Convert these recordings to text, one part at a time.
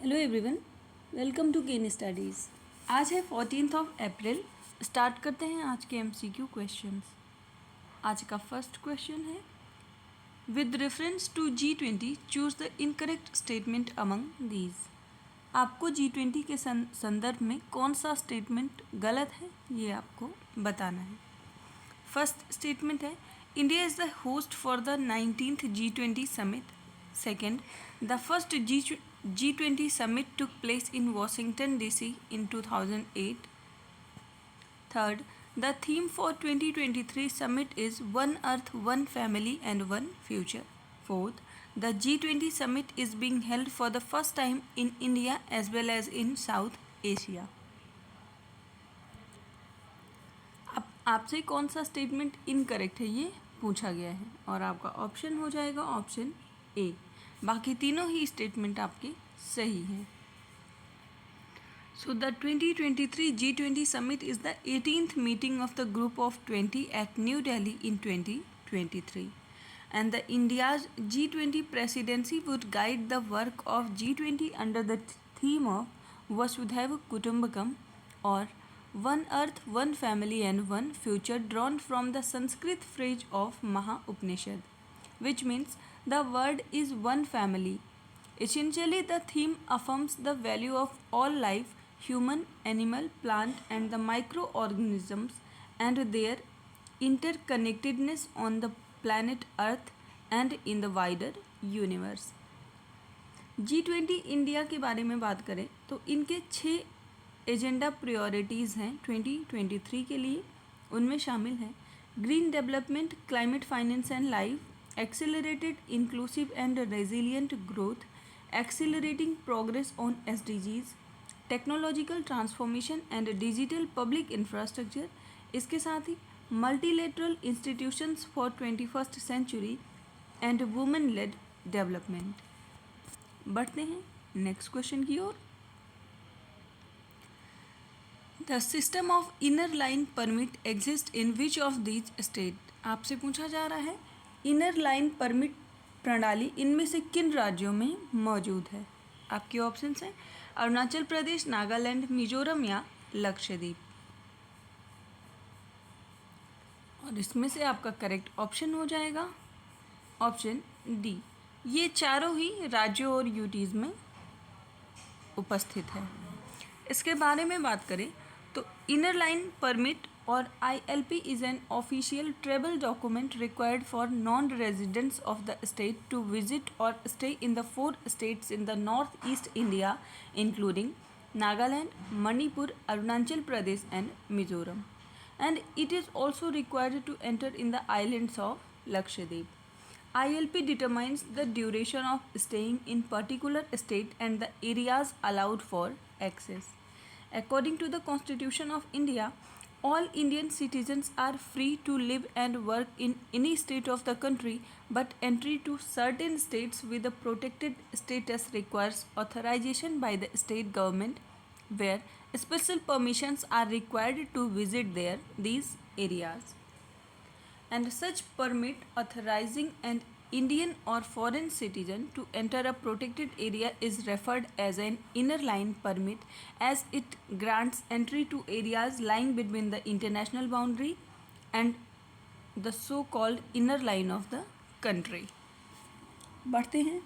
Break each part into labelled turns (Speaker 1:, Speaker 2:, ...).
Speaker 1: Hello everyone, welcome to Ken studies. आज है 14 अप्रैल। Start करते हैं आज के MCQ क्वेश्चंस। आज का फर्स्ट क्वेश्चन है, with reference to G20 choose the incorrect statement among these. आपको G20 के संदर्भ में कौन सा स्टेटमेंट गलत है ये आपको बताना है। फर्स्ट स्टेटमेंट है, India is the host for the 19th G20 summit. Second, the first G20 summit took place in Washington DC in 2008. Third, the theme for 2023 summit is One Earth, One Family and One Future. Fourth, the G20 summit is being held for the first time in India as well as in South Asia. अब आपसे कौन सा statement incorrect है ये पूछा गया है और आपका ऑप्शन हो जाएगा ऑप्शन ए। बाकी तीनों ही स्टेटमेंट आपके सही हैं। So the 2023 G20 summit is the 18th meeting of the group of 20 at new Delhi in 2023 and the India's G20 presidency would guide the work of G20 under the theme of Vasudhaiva Kutumbakam और one earth one family and one future drawn from the Sanskrit phrase of Maha Upanishad, which means the word is one family. Essentially, the theme affirms the value of all life, human, animal, plant, and the microorganisms and their interconnectedness on the planet Earth and in the wider universe. G20 India के बारे में बात करें तो इनके 6 agenda priorities हैं 2023 के लिए। उनमें शामिल हैं green development, climate finance and life, accelerated, inclusive and resilient growth, accelerating progress on SDGs, technological transformation and digital public infrastructure। इसके साथ ही multilateral institutions for 21st century and women-led development। बढ़ते हैं नेक्स्ट क्वेश्चन की ओर। The system of inner line permit exists in which of these state। आपसे पूछा जा रहा है इनर लाइन परमिट प्रणाली इनमें से किन राज्यों में मौजूद है। आपके ऑप्शंस हैं अरुणाचल प्रदेश, नागालैंड, मिजोरम या लक्षद्वीप। और इसमें से आपका करेक्ट ऑप्शन हो जाएगा ऑप्शन डी। ये चारों ही राज्यों और यूटीज़ में उपस्थित है। इसके बारे में बात करें तो इनर लाइन परमिट और ILP is an official travel document required for non-residents of the state to visit or stay in the 4 states in the northeast India including Nagaland, Manipur, Arunachal Pradesh and Mizoram, and it is also required to enter in the islands of Lakshadweep. ILP determines the duration of staying in particular state and the areas allowed for access. According to the Constitution of India, all Indian citizens are free to live and work in any state of the country, but entry to certain states with a protected status requires authorization by the state government, where special permissions are required to visit these areas. And such permit authorizing an Indian or foreign citizen to enter a protected area is referred as an inner line permit, as it grants entry to areas lying between the international boundary and the so-called inner line of the country। बढ़ते हैं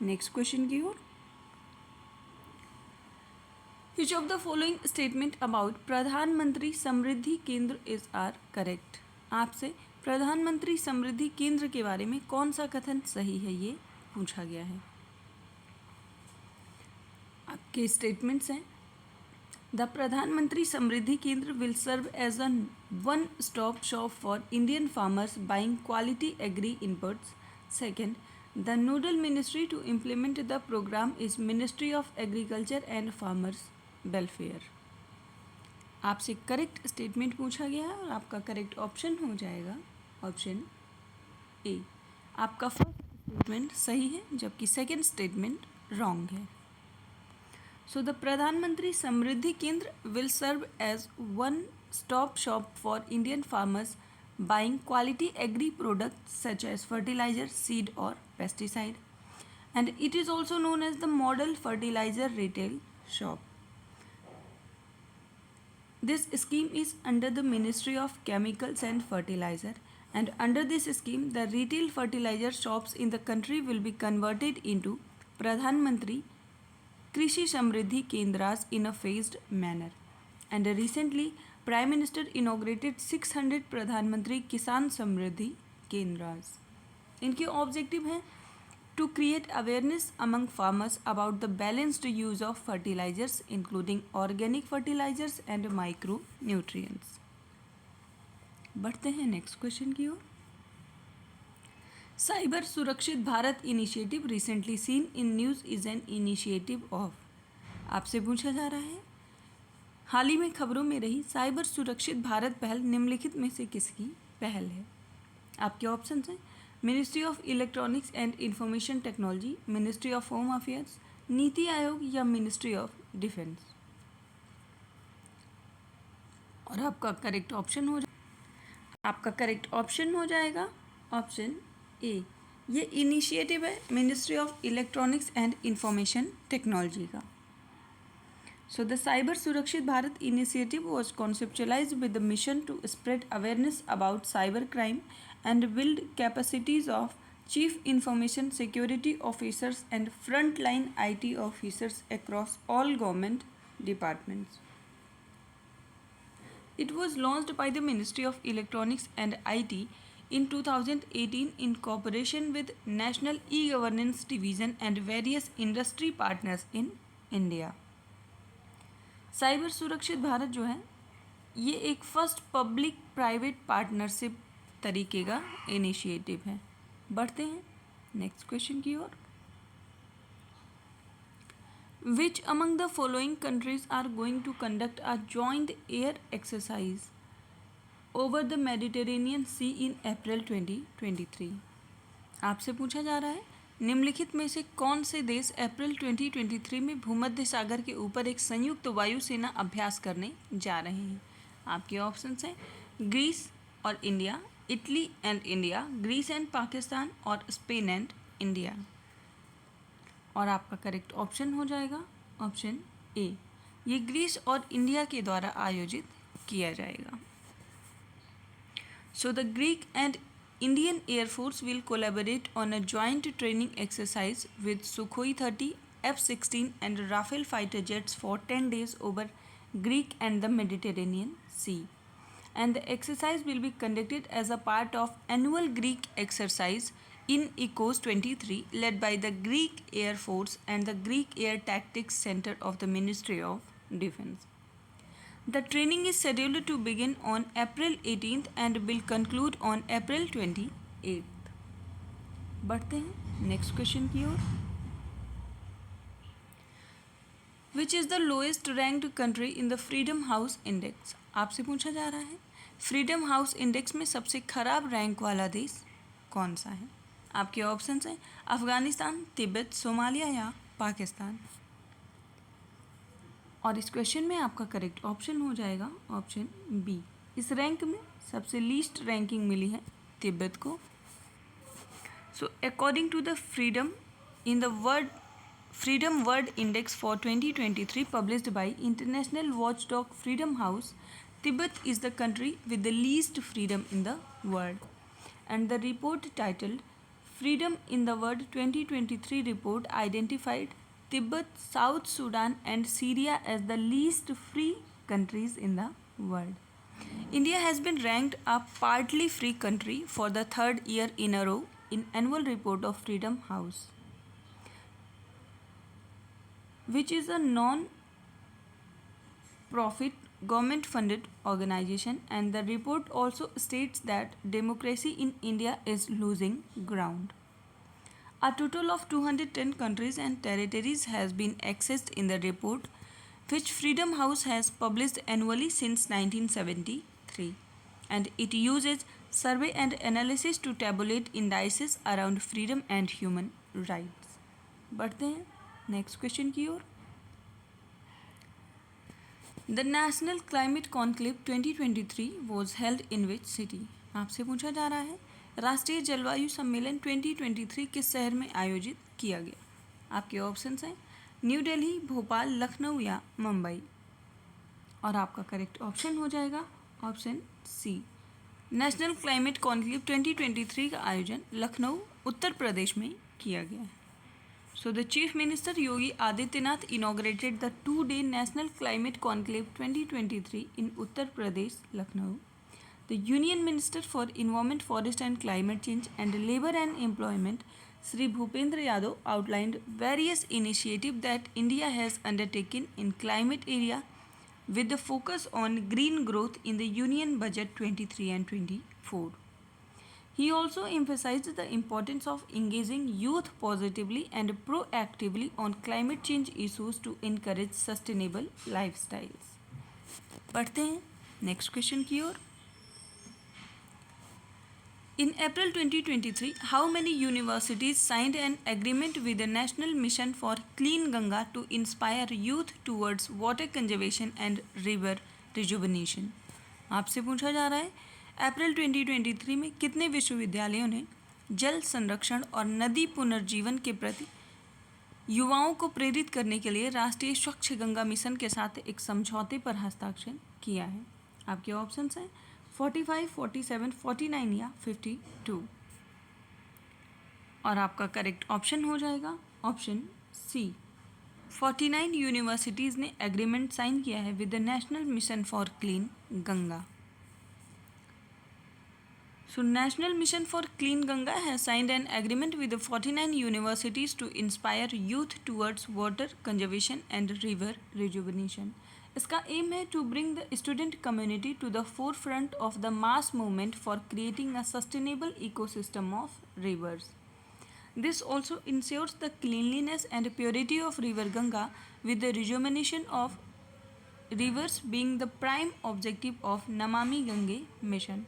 Speaker 1: next question की ओर। Which of the following statement about प्रधानमंत्री समृद्धि केंद्र is are correct। आपसे प्रधानमंत्री समृद्धि केंद्र के बारे में कौन सा कथन सही है ये पूछा गया है। आपके स्टेटमेंट्स हैं the Pradhanmantri Samriddhi Kendra will serve as a one stop shop for Indian farmers buying quality agri inputs. Second, the nodal ministry to implement the programme is ministry of agriculture and farmers welfare. आपसे correct statement पूछा गया है और आपका correct option हो जाएगा option A. आपका first statement सही है जबकि सेकंड स्टेटमेंट रॉन्ग है। So the Pradhanmantri Samriddhi Kendra will serve as one stop shop for Indian farmers buying quality agri products such as fertiliser, seed और pesticide, and it is also known as the model fertilizer retail shop. This scheme is under the Ministry of Chemicals and Fertilizer, and under this scheme the retail fertilizer shops in the country will be converted into Pradhan Mantri Krishi Samriddhi Kendras in a phased manner. And recently Prime Minister inaugurated 600 Pradhan Mantri Kisan Samriddhi Kendras. इनके objective हैं to create awareness among farmers about the balanced use of fertilizers including organic fertilizers and micronutrients. बढ़ते हैं next question की ओर. Cyber सुरक्षित Bharat initiative recently seen in news is an initiative of. आपसे पूछा जा रहा है हाल ही में खबरों में रही साइबर सुरक्षित भारत पहल निम्नलिखित में से किसकी पहल है. आपके ऑप्शन हैं ministry of electronics and information technology, ministry of home affairs, NITI Aayog या मिनिस्ट्री ऑफ डिफेंस. और आपका करेक्ट ऑप्शन हो जाएगा ऑप्शन ए. ये इनिशिएटिव है ministry of electronics and information technology का. So the Cyber Surakshit Bharat initiative was conceptualized with the mission to spread awareness about cybercrime and build capacities of chief information security officers and frontline IT officers across all government departments. It was launched by the Ministry of Electronics and IT in 2018 in cooperation with National E-Governance Division and various industry partners in India. Cyber सुरक्षित भारत जो है ये एक first public private partnership तरीके का initiative है. बढ़ते हैं नेक्स्ट क्वेश्चन की ओर. Which among the following countries are going to conduct a joint air exercise over the Mediterranean Sea in April 2023. आपसे पूछा जा रहा है निम्नलिखित में से कौन से देश अप्रैल 2023 में भूमध्य सागर के ऊपर एक संयुक्त वायुसेना अभ्यास करने जा रहे हैं. आपके ऑप्शंस हैं ग्रीस और India, Italy and India, Greece and Pakistan और स्पेन एंड इंडिया. और आपका करेक्ट ऑप्शन हो जाएगा ऑप्शन ए. ये ग्रीस और इंडिया के द्वारा आयोजित किया जाएगा. So the Greek and Indian Air Force will collaborate on a joint training exercise with Sukhoi 30, F-16 and Rafale fighter jets for 10 days over Greek and the Mediterranean Sea. And the exercise will be conducted as a part of annual Greek exercise in ECOS 23 led by the Greek Air Force and the Greek Air Tactics Center of the Ministry of Defense. The training is scheduled to begin on April 18th and will conclude on April 28th. बढ़ते हैं next question की ओर. Which is the lowest ranked country in the Freedom House Index? आपसे पूछा जा रहा है freedom house index में सबसे खराब रैंक वाला देश कौन सा है. आपके ऑप्शंस हैं अफगानिस्तान, तिब्बत, सोमालिया या पाकिस्तान. और इस क्वेश्चन में आपका करेक्ट ऑप्शन हो जाएगा ऑप्शन बी. इस रैंक में सबसे लीस्ट रैंकिंग मिली है तिब्बत को. So according to the freedom world index for 2023 published by international watchdog Freedom House, Tibet is the country with the least freedom in the world. And the report titled freedom in the world 2023 report identified Tibet, South Sudan and Syria as the least free countries in the world. India has been ranked a partly free country for the third year in a row in annual report of Freedom House, which is a non-profit government funded organization, and the report also states that democracy in India is losing ground. A total of 210 countries and territories has been accessed in the report, which Freedom House has published annually since 1973, and it uses survey and analysis to tabulate indices around freedom and human rights. बढ़ते हैं next question की ओर. The National Climate Conclave 2023 was held in which city? आपसे पूछा जा रहा है राष्ट्रीय जलवायु सम्मेलन 2023 किस शहर में आयोजित किया गया. आपके ऑप्शंस हैं न्यू दिल्ली, भोपाल, लखनऊ या मुंबई। और आपका करेक्ट ऑप्शन हो जाएगा option C. National climate conclave 2023 का आयोजन लखनऊ, उत्तर प्रदेश में किया गया है। So the Chief Minister Yogi Adityanath inaugurated the 2-day National Climate Conclave 2023 in Uttar Pradesh, Lucknow. The Union Minister for Environment, Forest and Climate Change and Labour and Employment, Shri Bhupendra Yadav, outlined various initiatives that India has undertaken in climate area with the focus on green growth in the Union Budget 23 and 24. He also emphasized the importance of engaging youth positively and proactively on climate change issues to encourage sustainable lifestyles. पढ़ते हैं next question की ओर। In April 2023, how many universities signed an agreement with the National Mission for Clean Ganga to inspire youth towards water conservation and river rejuvenation? आपसे पूछा जा रहा है अप्रैल 2023 में कितने विश्वविद्यालयों ने जल संरक्षण और नदी पुनर्जीवन के प्रति युवाओं को प्रेरित करने के लिए राष्ट्रीय स्वच्छ गंगा मिशन के साथ एक समझौते पर हस्ताक्षर किया है? आपके ऑप्शंस हैं 45, 47, 49 या 52। और आपका करेक्ट ऑप्शन हो जाएगा ऑप्शन सी। 49 यूनिवर्सिटीज़ ने एग्रीमेंट साइन किया है with the national mission for clean Ganga. So National Mission for Clean Ganga has signed an agreement with the 49 universities to inspire youth towards water conservation and river rejuvenation. इसका M है to bring the student community to the forefront of the mass movement for creating a sustainable ecosystem of rivers. This also ensures the cleanliness and purity of river Ganga with the rejuvenation of rivers being the prime objective of Namami Gange mission.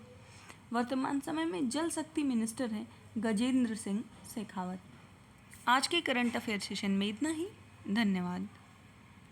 Speaker 1: वर्तमान समय में जल शक्ति minister हैं गजेंद्र सिंह शेखावत। आज के current affair session में इतना ही। धन्यवाद।